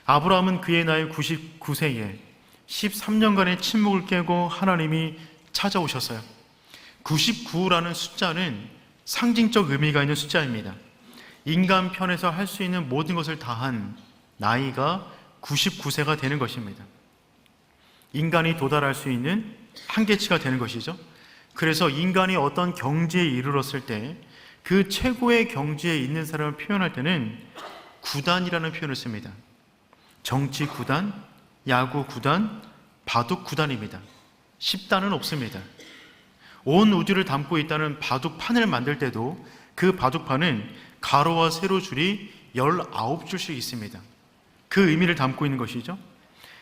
아브라함은 그의 나이 99세에 13년간의 침묵을 깨고 하나님이 찾아오셨어요. 99라는 숫자는 상징적 의미가 있는 숫자입니다. 인간 편에서 할 수 있는 모든 것을 다한 나이가 99세가 되는 것입니다. 인간이 도달할 수 있는 한계치가 되는 것이죠. 그래서 인간이 어떤 경지에 이르렀을 때 그 최고의 경지에 있는 사람을 표현할 때는 구단이라는 표현을 씁니다. 정치 구단, 야구 구단, 바둑 구단입니다. 10단은 없습니다. 온 우주를 담고 있다는 바둑판을 만들 때도 그 바둑판은 가로와 세로 줄이 19줄씩 있습니다. 그 의미를 담고 있는 것이죠.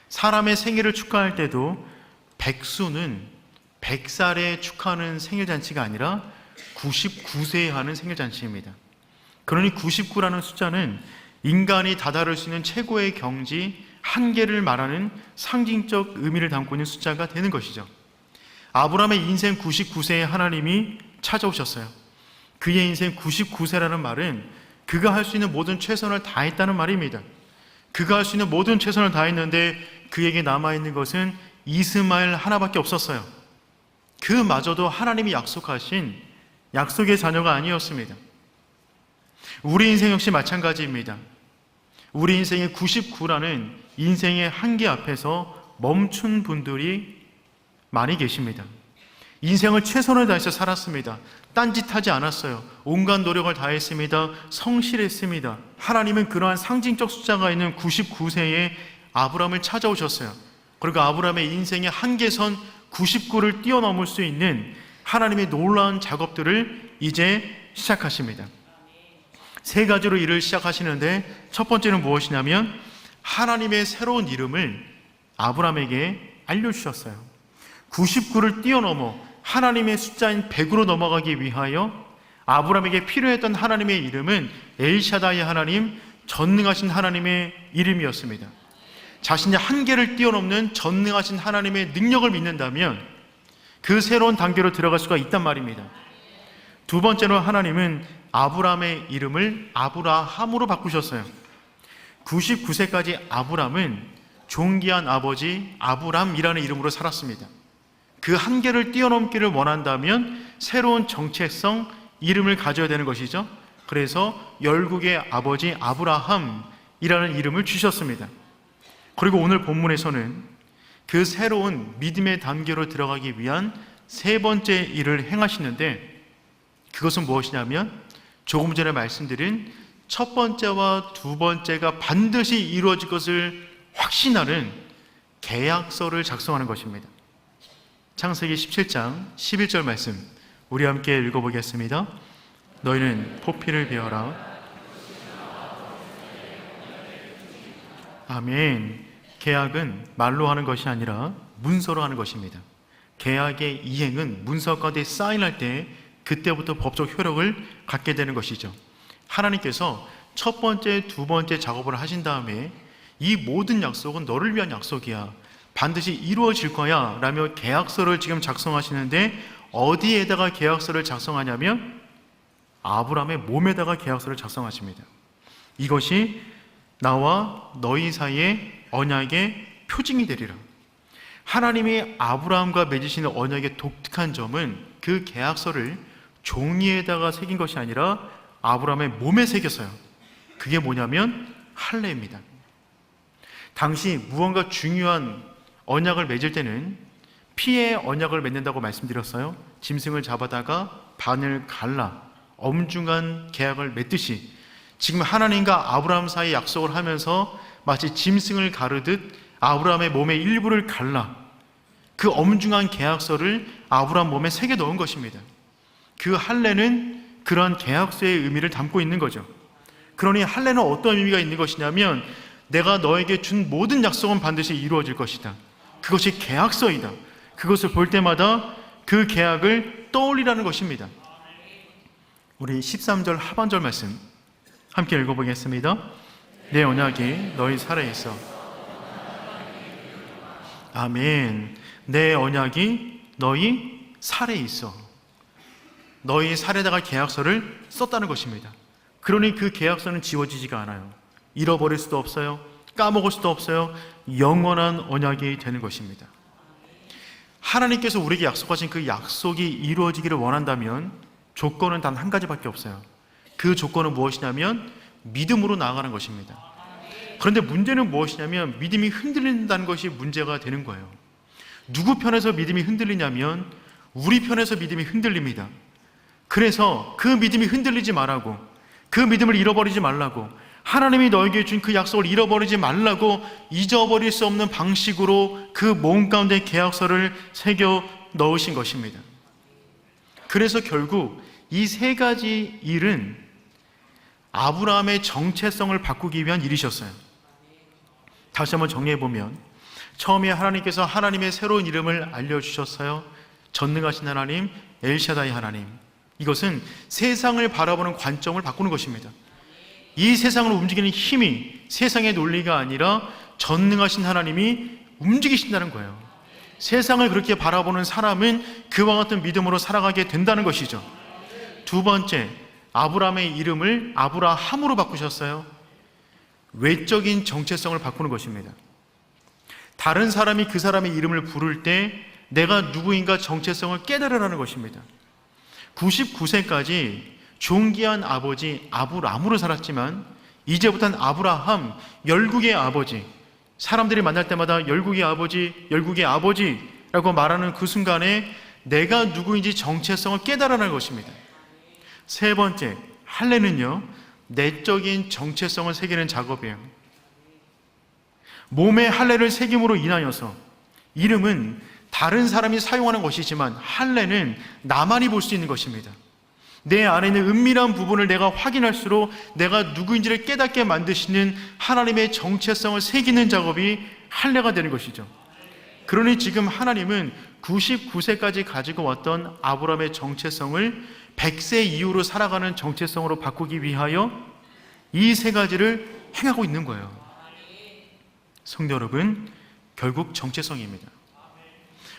사람의 생일을 축하할 때도 백수는 100살에 축하하는 생일잔치가 아니라 99세에 하는 생일잔치입니다. 그러니 99라는 숫자는 인간이 다다를 수 있는 최고의 경지, 한계를 말하는 상징적 의미를 담고 있는 숫자가 되는 것이죠. 아브라함의 인생 99세에 하나님이 찾아오셨어요. 그의 인생 99세라는 말은 그가 할 수 있는 모든 최선을 다했다는 말입니다. 그가 할 수 있는 모든 최선을 다했는데 그에게 남아있는 것은 이스마엘 하나밖에 없었어요. 그마저도 하나님이 약속하신 약속의 자녀가 아니었습니다. 우리 인생 역시 마찬가지입니다. 우리 인생의 99라는 인생의 한계 앞에서 멈춘 분들이 많이 계십니다. 인생을 최선을 다해서 살았습니다. 딴짓하지 않았어요. 온갖 노력을 다했습니다. 성실했습니다. 하나님은 그러한 상징적 숫자가 있는 99세에 아브라함을 찾아오셨어요. 그리고 아브라함의 인생의 한계선 99를 뛰어넘을 수 있는 하나님의 놀라운 작업들을 이제 시작하십니다. 세 가지로 일을 시작하시는데 첫 번째는 무엇이냐면 하나님의 새로운 이름을 아브라함에게 알려주셨어요. 99를 뛰어넘어 하나님의 숫자인 100으로 넘어가기 위하여 아브라함에게 필요했던 하나님의 이름은 엘샤다이 하나님, 전능하신 하나님의 이름이었습니다. 자신의 한계를 뛰어넘는 전능하신 하나님의 능력을 믿는다면 그 새로운 단계로 들어갈 수가 있단 말입니다. 두 번째로 하나님은 아브라함의 이름을 아브라함으로 바꾸셨어요. 99세까지 아브라함은 존귀한 아버지 아브람이라는 이름으로 살았습니다. 그 한계를 뛰어넘기를 원한다면 새로운 정체성, 이름을 가져야 되는 것이죠. 그래서 열국의 아버지 아브라함이라는 이름을 주셨습니다. 그리고 오늘 본문에서는 그 새로운 믿음의 단계로 들어가기 위한 세 번째 일을 행하시는데 그것은 무엇이냐면 조금 전에 말씀드린 첫 번째와 두 번째가 반드시 이루어질 것을 확신하는 계약서를 작성하는 것입니다. 창세기 17장 11절 말씀 우리 함께 읽어보겠습니다. 너희는 포피를 베어라. 아멘. 계약은 말로 하는 것이 아니라 문서로 하는 것입니다. 계약의 이행은 문서 가운데 사인할 때 그때부터 법적 효력을 갖게 되는 것이죠. 하나님께서 첫 번째, 두 번째 작업을 하신 다음에 이 모든 약속은 너를 위한 약속이야. 반드시 이루어질 거야 라며 계약서를 지금 작성하시는데 어디에다가 계약서를 작성하냐면 아브라함의 몸에다가 계약서를 작성하십니다. 이것이 나와 너희 사이의 언약의 표징이 되리라. 하나님이 아브라함과 맺으시는 언약의 독특한 점은 그 계약서를 종이에다가 새긴 것이 아니라 아브라함의 몸에 새겼어요. 그게 뭐냐면 할례입니다. 당시 무언가 중요한 언약을 맺을 때는 피의 언약을 맺는다고 말씀드렸어요. 짐승을 잡아다가 반을 갈라 엄중한 계약을 맺듯이 지금 하나님과 아브라함 사이 약속을 하면서 마치 짐승을 가르듯 아브라함의 몸의 일부를 갈라 그 엄중한 계약서를 아브라함 몸에 새겨 넣은 것입니다. 그 할례는 그러한 계약서의 의미를 담고 있는 거죠. 그러니 할례는 어떤 의미가 있는 것이냐면 내가 너에게 준 모든 약속은 반드시 이루어질 것이다. 그것이 계약서이다. 그것을 볼 때마다 그 계약을 떠올리라는 것입니다. 우리 13절 하반절 말씀 함께 읽어보겠습니다. 내 언약이 너희 살아있어. 아멘. 내 언약이 너희 살에 있어. 너희 살에다가 계약서를 썼다는 것입니다. 그러니 그 계약서는 지워지지가 않아요. 잃어버릴 수도 없어요. 까먹을 수도 없어요. 영원한 언약이 되는 것입니다. 하나님께서 우리에게 약속하신 그 약속이 이루어지기를 원한다면 조건은 단 한 가지밖에 없어요. 그 조건은 무엇이냐면 믿음으로 나아가는 것입니다. 그런데 문제는 무엇이냐면 믿음이 흔들린다는 것이 문제가 되는 거예요. 누구 편에서 믿음이 흔들리냐면 우리 편에서 믿음이 흔들립니다. 그래서 그 믿음이 흔들리지 말라고, 그 믿음을 잃어버리지 말라고, 하나님이 너에게 준 그 약속을 잃어버리지 말라고 잊어버릴 수 없는 방식으로 그 몸 가운데 계약서를 새겨 넣으신 것입니다. 그래서 결국 이 세 가지 일은 아브라함의 정체성을 바꾸기 위한 일이셨어요. 다시 한번 정리해보면, 처음에 하나님께서 하나님의 새로운 이름을 알려주셨어요. 전능하신 하나님, 엘샤다이 하나님. 이것은 세상을 바라보는 관점을 바꾸는 것입니다. 이 세상을 움직이는 힘이 세상의 논리가 아니라 전능하신 하나님이 움직이신다는 거예요. 세상을 그렇게 바라보는 사람은 그와 같은 믿음으로 살아가게 된다는 것이죠. 두 번째, 아브라함의 이름을 아브라함으로 바꾸셨어요. 외적인 정체성을 바꾸는 것입니다. 다른 사람이 그 사람의 이름을 부를 때 내가 누구인가 정체성을 깨달으라는 것입니다. 99세까지 존귀한 아버지 아브람으로 살았지만 이제부터는 아브라함, 열국의 아버지, 사람들이 만날 때마다 열국의 아버지라고 말하는 그 순간에 내가 누구인지 정체성을 깨달아낼 것입니다. 세 번째, 할례는요, 내적인 정체성을 새기는 작업이에요. 몸에 할례를 새김으로 인하여서, 이름은 다른 사람이 사용하는 것이지만 할례는 나만이 볼 수 있는 것입니다. 내 안에 있는 은밀한 부분을 내가 확인할수록 내가 누구인지를 깨닫게 만드시는 하나님의 정체성을 새기는 작업이 할례가 되는 것이죠. 그러니 지금 하나님은 99세까지 가지고 왔던 아브라함의 정체성을 100세 이후로 살아가는 정체성으로 바꾸기 위하여 이 세 가지를 행하고 있는 거예요. 성도 여러분, 결국 정체성입니다.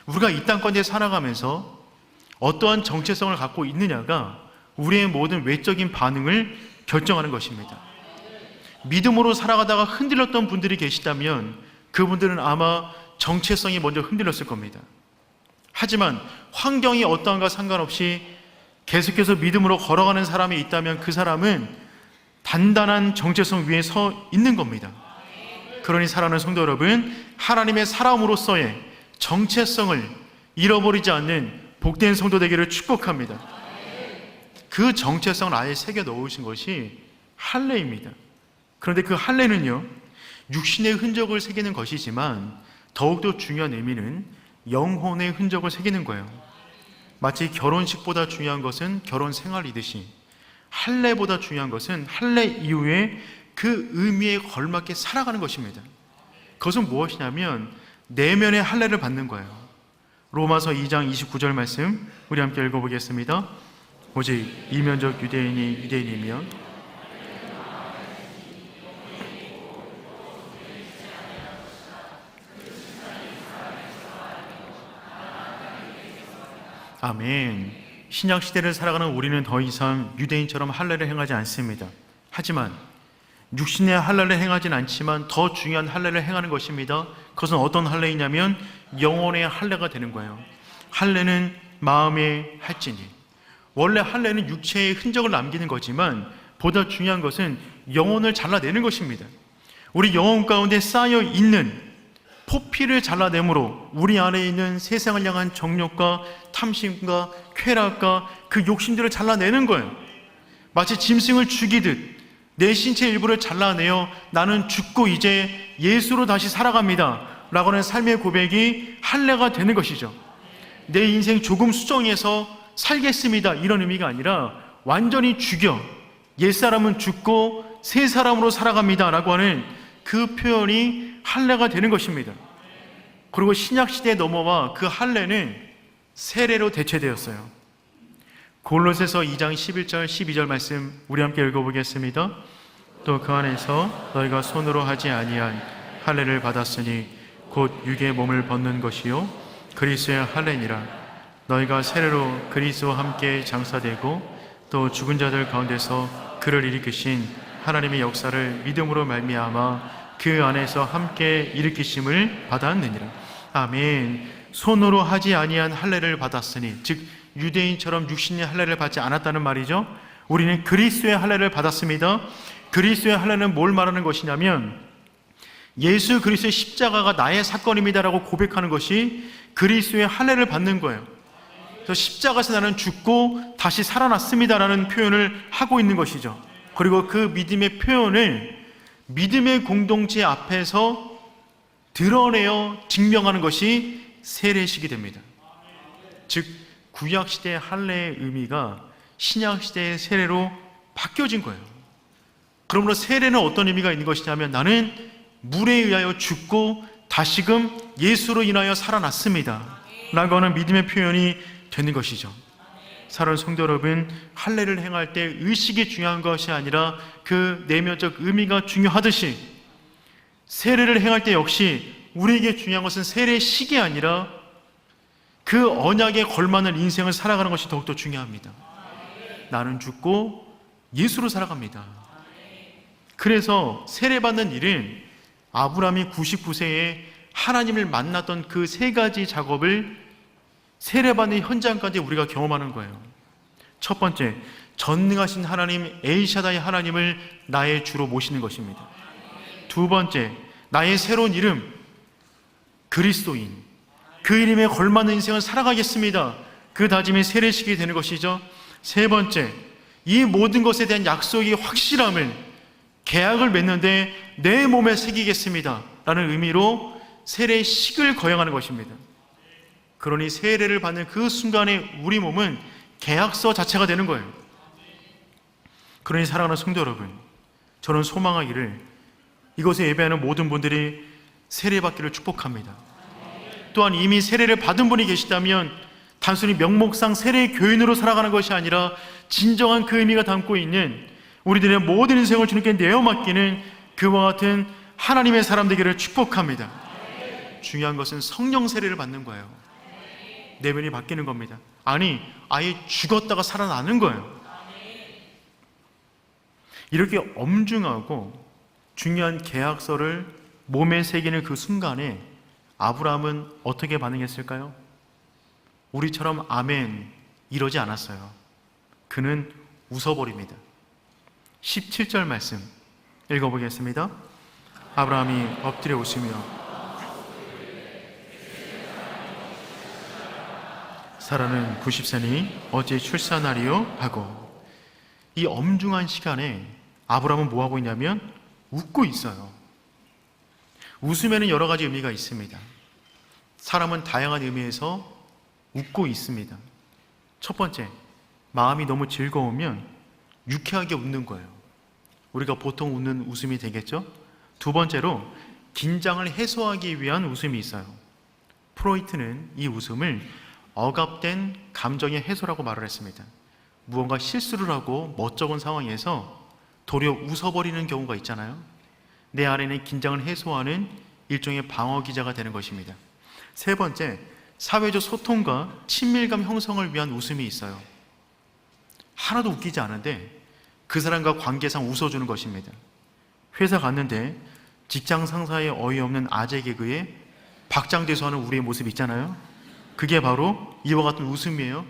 우리가 이 땅권에 살아가면서 어떠한 정체성을 갖고 있느냐가 우리의 모든 외적인 반응을 결정하는 것입니다. 믿음으로 살아가다가 흔들렸던 분들이 계시다면 그분들은 아마 정체성이 먼저 흔들렸을 겁니다. 하지만 환경이 어떠한가 상관없이 계속해서 믿음으로 걸어가는 사람이 있다면 그 사람은 단단한 정체성 위에 서 있는 겁니다. 그러니 사랑하는 성도 여러분, 하나님의 사람으로서의 정체성을 잃어버리지 않는 복된 성도 되기를 축복합니다. 그 정체성을 아예 새겨 넣으신 것이 할례입니다. 그런데 그 할례는요, 육신의 흔적을 새기는 것이지만 더욱더 중요한 의미는 영혼의 흔적을 새기는 거예요. 마치 결혼식보다 중요한 것은 결혼 생활이듯이 할례보다 중요한 것은 할례 이후에 그 의미에 걸맞게 살아가는 것입니다. 그것은 무엇이냐면 내면의 할례를 받는 거예요. 로마서 2장 29절 말씀 우리 함께 읽어보겠습니다. 오직 이면적 유대인이 유대인이면 아멘. 신약 시대를 살아가는 우리는 더 이상 유대인처럼 할례를 행하지 않습니다. 하지만 육신의 할례를 행하진 않지만 더 중요한 할례를 행하는 것입니다. 그것은 어떤 할례이냐면 영혼의 할례가 되는 거예요. 할례는 마음의 할지니. 원래 할례는 육체의 흔적을 남기는 거지만 보다 중요한 것은 영혼을 잘라내는 것입니다. 우리 영혼 가운데 쌓여 있는 포피를 잘라내므로 우리 안에 있는 세상을 향한 정욕과 탐심과 쾌락과 그 욕심들을 잘라내는 거예요. 마치 짐승을 죽이듯 내 신체 일부를 잘라내어 나는 죽고 이제 예수로 다시 살아갑니다 라고 하는 삶의 고백이 할례가 되는 것이죠. 내 인생 조금 수정해서 살겠습니다 이런 의미가 아니라 완전히 죽여 옛사람은 죽고 새 사람으로 살아갑니다 라고 하는 그 표현이 할례가 되는 것입니다. 그리고 신약시대에 넘어와 그 할례는 세례로 대체되었어요. 골로새서 2장 11절 12절 말씀 우리 함께 읽어보겠습니다. 또 그 안에서 너희가 손으로 하지 아니한 할례를 받았으니 곧 육의 몸을 벗는 것이요 그리스도의 할례니라. 너희가 세례로 그리스도와 함께 장사되고 또 죽은 자들 가운데서 그를 일으키신 하나님의 역사를 믿음으로 말미암아 그 안에서 함께 일으키심을 받았느니라. 아멘. 손으로 하지 아니한 할례를 받았으니, 즉 유대인처럼 육신의 할례를 받지 않았다는 말이죠. 우리는 그리스도의 할례를 받았습니다. 그리스도의 할례는 뭘 말하는 것이냐면, 예수 그리스도의 십자가가 나의 사건입니다라고 고백하는 것이 그리스도의 할례를 받는 거예요. 그래서 십자가에서 나는 죽고 다시 살아났습니다라는 표현을 하고 있는 것이죠. 그리고 그 믿음의 표현을 믿음의 공동체 앞에서 드러내어 증명하는 것이 세례식이 됩니다. 즉 구약시대의 할례의 의미가 신약시대의 세례로 바뀌어진 거예요. 그러므로 세례는 어떤 의미가 있는 것이냐면, 나는 물에 의하여 죽고 다시금 예수로 인하여 살아났습니다 라고 하는 믿음의 표현이 되는 것이죠. 사랑하는 성도 여러분, 할례를 행할 때 의식이 중요한 것이 아니라 그 내면적 의미가 중요하듯이, 세례를 행할 때 역시 우리에게 중요한 것은 세례식이 아니라 그 언약에 걸맞는 인생을 살아가는 것이 더욱더 중요합니다. 나는 죽고 예수로 살아갑니다. 그래서 세례받는 일은 아브라함이 99세에 하나님을 만났던 그 세 가지 작업을 세례받는 현장까지 우리가 경험하는 거예요. 첫 번째, 전능하신 하나님 엘샤다이 하나님을 나의 주로 모시는 것입니다. 두 번째, 나의 새로운 이름 그리스도인, 그 이름에 걸맞는 인생을 살아가겠습니다, 그 다짐이 세례식이 되는 것이죠. 세 번째, 이 모든 것에 대한 약속이 확실함을, 계약을 맺는데 내 몸에 새기겠습니다 라는 의미로 세례식을 거행하는 것입니다. 그러니 세례를 받는 그 순간에 우리 몸은 계약서 자체가 되는 거예요. 그러니 사랑하는 성도 여러분, 저는 소망하기를 이곳에 예배하는 모든 분들이 세례받기를 축복합니다. 또한 이미 세례를 받은 분이 계시다면 단순히 명목상 세례 교인으로 살아가는 것이 아니라 진정한 그 의미가 담고 있는 우리들의 모든 인생을 주님께 내어 맡기는 그와 같은 하나님의 사람 되기를 축복합니다. 중요한 것은 성령 세례를 받는 거예요. 내면이 바뀌는 겁니다. 아니, 아예 죽었다가 살아나는 거예요. 이렇게 엄중하고 중요한 계약서를 몸에 새기는 그 순간에 아브라함은 어떻게 반응했을까요? 우리처럼 아멘 이러지 않았어요. 그는 웃어버립니다. 17절 말씀 읽어보겠습니다. 아브라함이 엎드려 웃으며 사라는 90세니 어찌 출산하리요 하고, 이 엄중한 시간에 아브라함은 뭐하고 있냐면 웃고 있어요. 웃음에는 여러 가지 의미가 있습니다. 사람은 다양한 의미에서 웃고 있습니다. 첫 번째, 마음이 너무 즐거우면 유쾌하게 웃는 거예요. 우리가 보통 웃는 웃음이 되겠죠? 두 번째로, 긴장을 해소하기 위한 웃음이 있어요. 프로이트는 이 웃음을 억압된 감정의 해소라고 말을 했습니다. 무언가 실수를 하고 멋쩍은 상황에서 도리어 웃어버리는 경우가 있잖아요. 내 안에는 긴장을 해소하는 일종의 방어기제가 되는 것입니다. 세 번째, 사회적 소통과 친밀감 형성을 위한 웃음이 있어요. 하나도 웃기지 않은데 그 사람과 관계상 웃어주는 것입니다. 회사 갔는데 직장 상사의 어이없는 아재 개그에 박장대소하는 우리의 모습 있잖아요. 그게 바로 이와 같은 웃음이에요.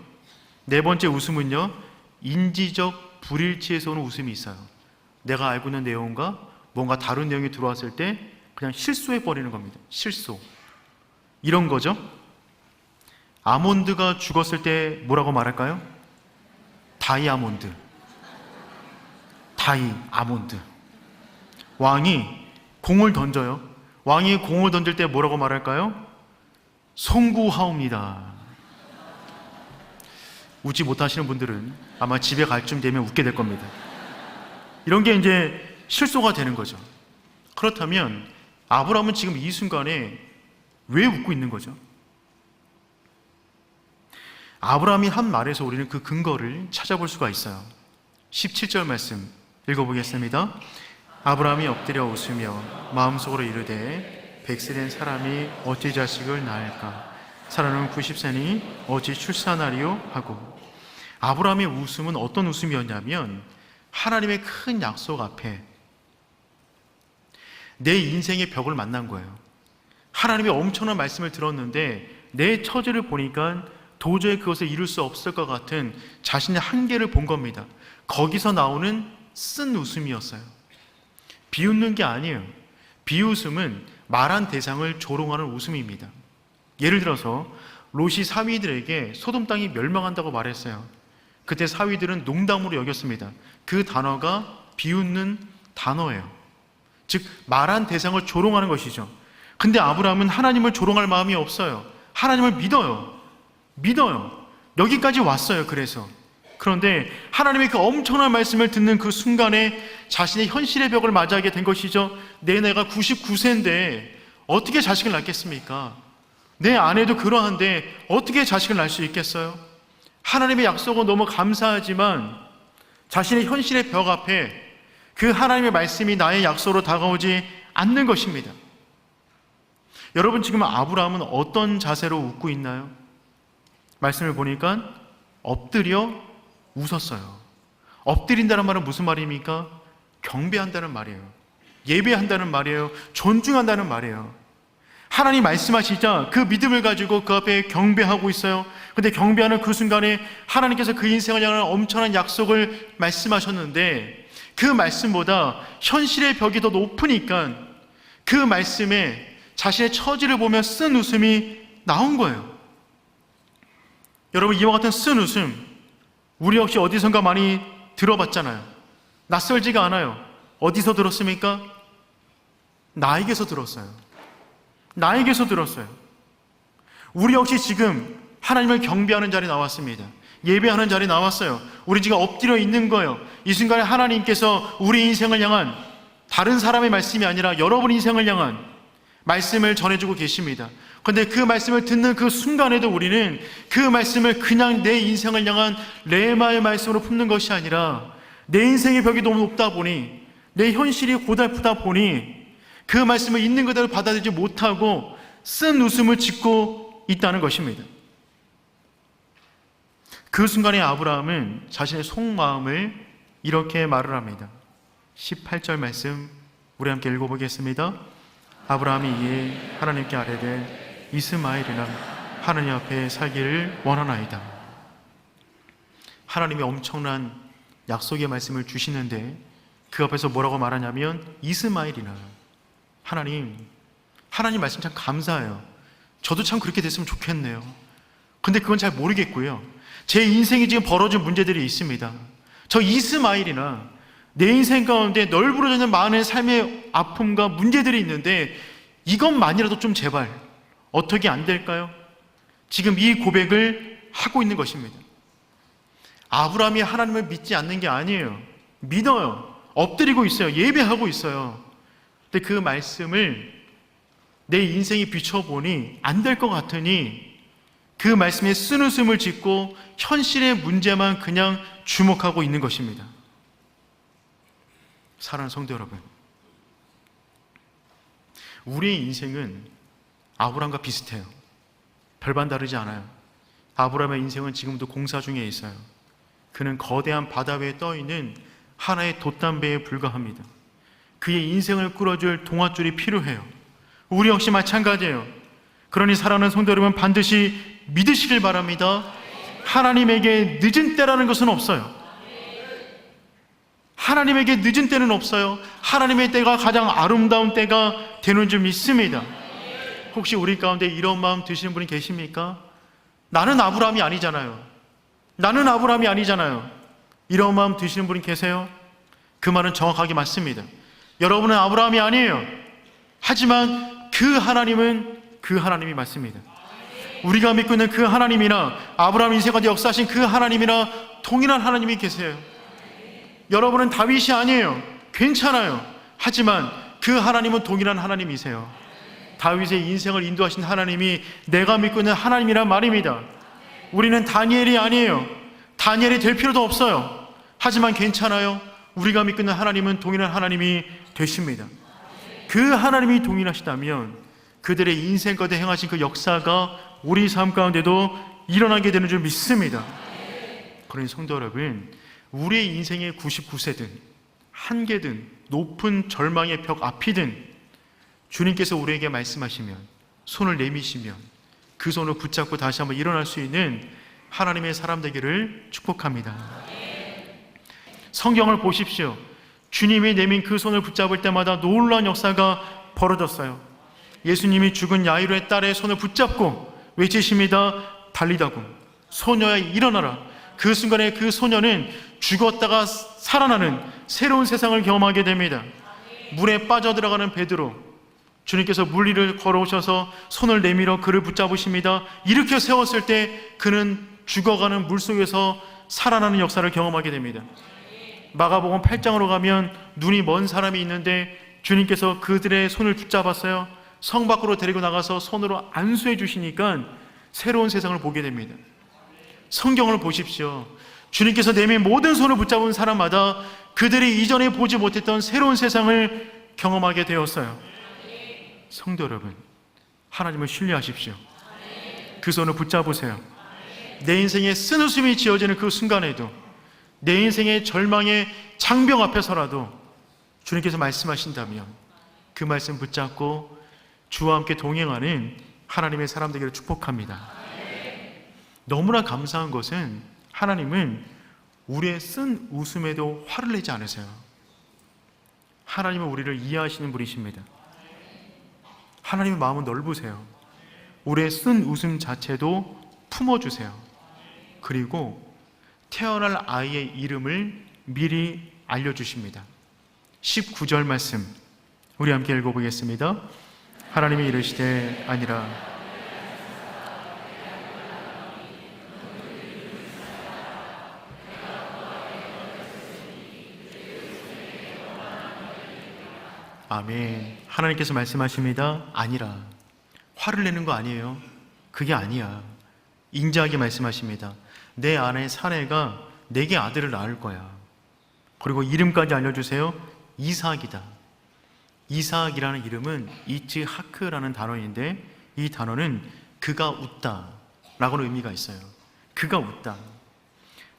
네 번째 웃음은요, 인지적 불일치에서 오는 웃음이 있어요. 내가 알고 있는 내용과 뭔가 다른 내용이 들어왔을 때 그냥 실수해버리는 겁니다. 실수. 이런 거죠. 아몬드가 죽었을 때 뭐라고 말할까요? 다이아몬드. 다이아몬드. 왕이 공을 던져요. 왕이 공을 던질 때 뭐라고 말할까요? 송구하옵니다. 웃지 못하시는 분들은 아마 집에 갈 쯤 되면 웃게 될 겁니다. 이런 게 이제 실소가 되는 거죠. 그렇다면 아브라함은 지금 이 순간에 왜 웃고 있는 거죠? 아브라함이 한 말에서 우리는 그 근거를 찾아볼 수가 있어요. 17절 말씀 읽어보겠습니다. 아브라함이 엎드려 웃으며 마음속으로 이르되 100세 된 사람이 어찌 자식을 낳을까? 사라는 90세니 어찌 출산하리요? 하고, 아브라함의 웃음은 어떤 웃음이었냐면 하나님의 큰 약속 앞에 내 인생의 벽을 만난 거예요. 하나님의 엄청난 말씀을 들었는데 내 처지를 보니까 도저히 그것을 이룰 수 없을 것 같은 자신의 한계를 본 겁니다. 거기서 나오는 쓴 웃음이었어요. 비웃는 게 아니에요. 비웃음은 말한 대상을 조롱하는 웃음입니다. 예를 들어서 롯이 사위들에게 소돔 땅이 멸망한다고 말했어요. 그때 사위들은 농담으로 여겼습니다. 그 단어가 비웃는 단어예요. 즉 말한 대상을 조롱하는 것이죠. 근데 아브라함은 하나님을 조롱할 마음이 없어요. 하나님을 믿어요. 여기까지 왔어요. 그런데 하나님의 그 엄청난 말씀을 듣는 그 순간에 자신의 현실의 벽을 맞이하게 된 것이죠. 내 나이가 99세인데 어떻게 자식을 낳겠습니까? 내 아내도 그러한데 어떻게 자식을 낳을 수 있겠어요? 하나님의 약속은 너무 감사하지만 자신의 현실의 벽 앞에 그 하나님의 말씀이 나의 약속으로 다가오지 않는 것입니다. 여러분, 지금 아브라함은 어떤 자세로 웃고 있나요? 말씀을 보니까 엎드려 웃었어요. 엎드린다는 말은 무슨 말입니까? 경배한다는 말이에요. 예배한다는 말이에요. 존중한다는 말이에요. 하나님 말씀하시자 그 믿음을 가지고 그 앞에 경배하고 있어요. 근데 경배하는 그 순간에 하나님께서 그 인생을 향한 엄청난 약속을 말씀하셨는데 그 말씀보다 현실의 벽이 더 높으니까 그 말씀에 자신의 처지를 보며 쓴 웃음이 나온 거예요. 여러분, 이와 같은 쓴 웃음 우리 역시 어디선가 많이 들어봤잖아요. 낯설지가 않아요. 어디서 들었습니까? 나에게서 들었어요. 우리 역시 지금 하나님을 경배하는 자리에 나왔습니다. 예배하는 자리에 나왔어요. 우리 지금 엎드려 있는 거예요. 이 순간에 하나님께서 우리 인생을 향한 다른 사람의 말씀이 아니라 여러분 인생을 향한 말씀을 전해주고 계십니다. 그런데 그 말씀을 듣는 그 순간에도 우리는 그 말씀을 그냥 내 인생을 향한 레마의 말씀으로 품는 것이 아니라 내 인생의 벽이 너무 높다 보니, 내 현실이 고달프다 보니 그 말씀을 있는 그대로 받아들이지 못하고 쓴 웃음을 짓고 있다는 것입니다. 그 순간에 아브라함은 자신의 속마음을 이렇게 말을 합니다. 18절 말씀 우리 함께 읽어보겠습니다. 아브라함이 이에 하나님께 아뢰되 이스마엘이나 하나님 앞에 살기를 원하나이다. 하나님이 엄청난 약속의 말씀을 주시는데 그 앞에서 뭐라고 말하냐면 이스마엘이나, 하나님 말씀 참 감사해요. 저도 참 그렇게 됐으면 좋겠네요. 근데 그건 잘 모르겠고요. 제 인생에 지금 벌어진 문제들이 있습니다. 저 이스마엘이나 내 인생 가운데 널브러져 많은 삶의 아픔과 문제들이 있는데 이것만이라도 좀 제발 어떻게 안 될까요? 지금 이 고백을 하고 있는 것입니다. 아브라함이 하나님을 믿지 않는 게 아니에요. 믿어요. 엎드리고 있어요. 예배하고 있어요. 근데 그 말씀을 내 인생에 비춰보니 안 될 것 같으니 그 말씀에 쓴웃음을 짓고 현실의 문제만 그냥 주목하고 있는 것입니다. 사랑하는 성도 여러분, 우리의 인생은 아브라함과 비슷해요. 별반 다르지 않아요. 아브라함의 인생은 지금도 공사 중에 있어요. 그는 거대한 바다 위에 떠있는 하나의 돛담배에 불과합니다. 그의 인생을 끌어줄 동아줄이 필요해요. 우리 역시 마찬가지예요. 그러니 사랑하는 성도 여러분, 반드시 믿으시길 바랍니다. 하나님에게 늦은 때라는 것은 없어요. 하나님에게 늦은 때는 없어요. 하나님의 때가 가장 아름다운 때가 되는 줄 믿습니다. 혹시 우리 가운데 이런 마음 드시는 분이 계십니까? 나는 아브라함이 아니잖아요. 이런 마음 드시는 분이 계세요? 그 말은 정확하게 맞습니다. 여러분은 아브라함이 아니에요. 하지만 그 하나님은 그 하나님이 맞습니다. 우리가 믿고 있는 그 하나님이나 아브라함 인생 가운데 역사하신 그 하나님이나 동일한 하나님이 계세요. 여러분은 다윗이 아니에요. 괜찮아요. 하지만 그 하나님은 동일한 하나님이세요. 다윗의 인생을 인도하신 하나님이 내가 믿고 있는 하나님이란 말입니다. 우리는 다니엘이 아니에요. 다니엘이 될 필요도 없어요. 하지만 괜찮아요. 우리가 믿고 있는 하나님은 동일한 하나님이 되십니다. 그 하나님이 동일하시다면 그들의 인생 가운데 행하신 그 역사가 우리 삶 가운데도 일어나게 되는 줄 믿습니다. 그러니 성도 여러분, 우리의 인생의 99세든 한계든 높은 절망의 벽 앞이든 주님께서 우리에게 말씀하시면, 손을 내미시면 그 손을 붙잡고 다시 한번 일어날 수 있는 하나님의 사람 되기를 축복합니다. 성경을 보십시오. 주님이 내민 그 손을 붙잡을 때마다 놀라운 역사가 벌어졌어요. 예수님이 죽은 야이로의 딸의 손을 붙잡고 외치십니다. 달리다고, 소녀야 일어나라. 그 순간에 그 소녀는 죽었다가 살아나는 새로운 세상을 경험하게 됩니다. 물에 빠져들어가는 베드로, 주님께서 물 위를 걸어오셔서 손을 내밀어 그를 붙잡으십니다. 일으켜 세웠을 때 그는 죽어가는 물속에서 살아나는 역사를 경험하게 됩니다. 마가복음 8장으로 가면 눈이 먼 사람이 있는데 주님께서 그들의 손을 붙잡았어요. 성 밖으로 데리고 나가서 손으로 안수해 주시니까 새로운 세상을 보게 됩니다. 성경을 보십시오. 주님께서 내민 모든 손을 붙잡은 사람마다 그들이 이전에 보지 못했던 새로운 세상을 경험하게 되었어요. 성도 여러분, 하나님을 신뢰하십시오. 그 손을 붙잡으세요. 내 인생에 쓴웃음이 지어지는 그 순간에도, 내 인생의 절망의 장벽 앞에서라도 주님께서 말씀하신다면 그 말씀 붙잡고 주와 함께 동행하는 하나님의 사람 되기를 축복합니다. 너무나 감사한 것은 하나님은 우리의 쓴 웃음에도 화를 내지 않으세요. 하나님은 우리를 이해하시는 분이십니다. 하나님의 마음은 넓으세요. 우리의 쓴 웃음 자체도 품어주세요. 그리고 태어날 아이의 이름을 미리 알려주십니다. 19절 말씀 우리 함께 읽어보겠습니다. 하나님이 이르시되 아니라 아멘. 하나님께서 말씀하십니다. 아니라. 화를 내는 거 아니에요. 그게 아니야. 인자하게 말씀하십니다. 내 아내 사례가 내게 아들을 낳을 거야. 그리고 이름까지 알려주세요. 이삭이다. 이삭이라는 이름은 이츠하크라는 단어인데 이 단어는 그가 웃다 라고는 의미가 있어요. 그가 웃다.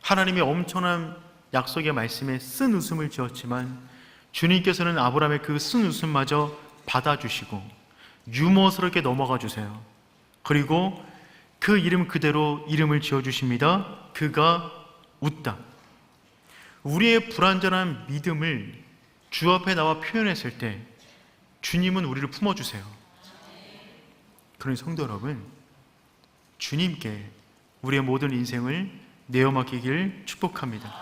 하나님이 엄청난 약속의 말씀에 쓴 웃음을 지었지만 주님께서는 아브라함의 그 쓴 웃음마저 받아주시고 유머스럽게 넘어가 주세요. 그리고 그 이름 그대로 이름을 지어주십니다. 그가 웃다. 우리의 불완전한 믿음을 주 앞에 나와 표현했을 때 주님은 우리를 품어주세요. 그러니 성도 여러분, 주님께 우리의 모든 인생을 내어맡기길 축복합니다.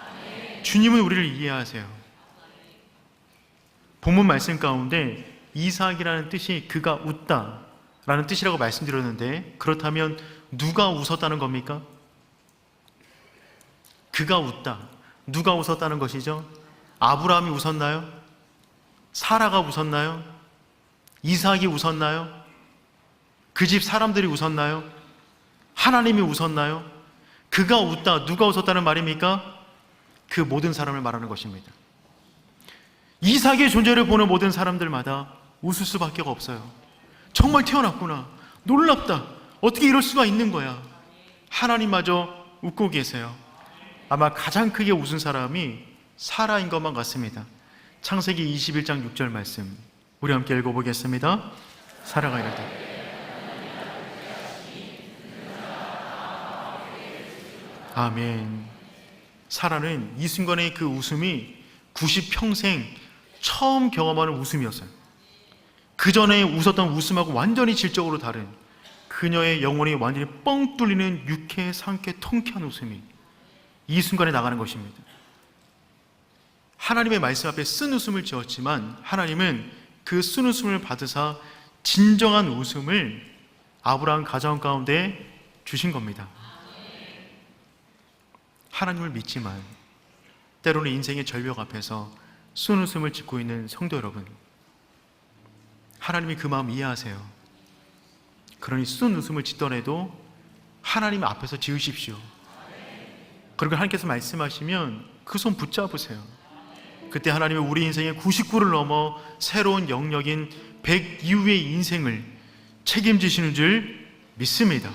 주님은 우리를 이해하세요. 본문 말씀 가운데 이삭이라는 뜻이 그가 웃다 라는 뜻이라고 말씀드렸는데, 그렇다면 누가 웃었다는 겁니까? 그가 웃다. 누가 웃었다는 것이죠? 아브라함이 웃었나요? 사라가 웃었나요? 이삭이 웃었나요? 그 집 사람들이 웃었나요? 하나님이 웃었나요? 그가 웃다. 누가 웃었다는 말입니까? 그 모든 사람을 말하는 것입니다. 이삭의 존재를 보는 모든 사람들마다 웃을 수밖에 없어요. 정말 태어났구나. 놀랍다. 어떻게 이럴 수가 있는 거야. 하나님마저 웃고 계세요. 아마 가장 크게 웃은 사람이 사라인 것만 같습니다. 창세기 21장 6절 말씀 우리 함께 읽어보겠습니다. 사라가 이르되 아멘. 사라는 이 순간의 그 웃음이 90평생 처음 경험하는 웃음이었어요. 그 전에 웃었던 웃음하고 완전히 질적으로 다른, 그녀의 영혼이 완전히 뻥 뚫리는 유쾌, 상쾌, 통쾌한 웃음이 이 순간에 나가는 것입니다. 하나님의 말씀 앞에 쓴 웃음을 지었지만 하나님은 그 쓴 웃음을 받으사 진정한 웃음을 아브라함 가정 가운데 주신 겁니다. 하나님을 믿지만 때로는 인생의 절벽 앞에서 쓴 웃음을 짓고 있는 성도 여러분, 하나님이 그 마음 이해하세요. 그러니 쓴 웃음을 짓더라도 하나님 앞에서 지으십시오. 그리고 하나님께서 말씀하시면 그 손 붙잡으세요. 그때 하나님은 우리 인생의 99를 넘어 새로운 영역인 100 이후의 인생을 책임지시는 줄 믿습니다.